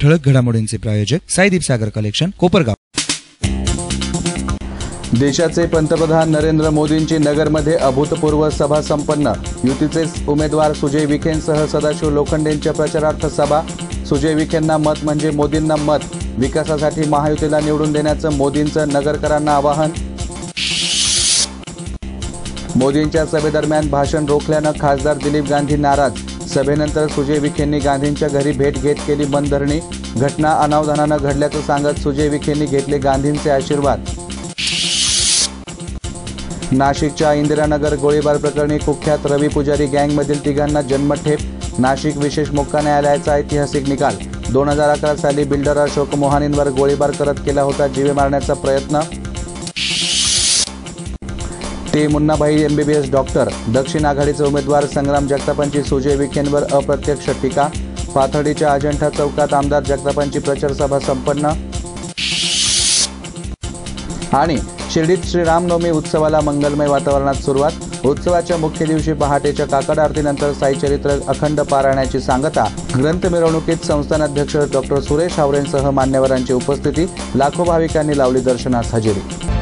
ठळक घडामोडींचे प्रायोजक साईदीप सागर कलेक्शन, कोपरगाव। देशाचे पंतप्रधान नरेंद्र मोदींची नगरमध्ये अभूतपूर्व सभा संपन्न। युतीचे उमेदवार सुजय विखेंसह सदाशिव लोखंडेंच्या प्रचारार्थ सभा। सुजय विखेंना मत म्हणजे मोदींना मत, विकासासाठी महायुतीला निवडून देण्याचं मोदींचं नगरकरांना आवाहन। मोदींच्या सभेदरम्यान भाषण रोखल्यानं खासदार दिलीप गांधी नाराज। सभेनंतर सुजय विखेंनी गांधींच्या घरी भेट घेत केली मनधरणी। घटना अनावधानानं घडल्याचं सांगत सुजय विखेंनी घेतले गांधींचे आशीर्वाद। नाशिकच्या इंदिरानगर गोळीबार प्रकरणी कुख्यात रवी पुजारी गँगमधील तिघांना जन्मठेप। नाशिक विशेष मोक्का न्यायालयाचा ऐतिहासिक निकाल। 2011 साली बिल्डर अशोक मोहानींवर गोळीबार करत केला होता जीवे मारण्याचा प्रयत्न। Munnabhai MBBS doctor. दक्षिण आघाडीचे उमेदवार संग्राम जगतापांची सुजय विखेंवर अप्रत्यक्ष टीका। पाथर्डीच्या अजंठा चौकात आमदार जगतापांची प्रचार सभा संपन्न। आणि शिर्डीत श्रीरामनवमी उत्सवाला मंगलमय वातावरणात सुरुवात। उत्सवाच्या मुख्य दिवशी पहाटेच्या काकड आरतीनंतर साईचरित्र अखंड पारायणाची सांगता। ग्रंथ मिरवणुकीत संस्थान अध्यक्ष डॉक्टर सुरेश हावरेंसह मान्यवरांची उपस्थिती। लाखो भाविकांनी लावली दर्शनास हजेरी।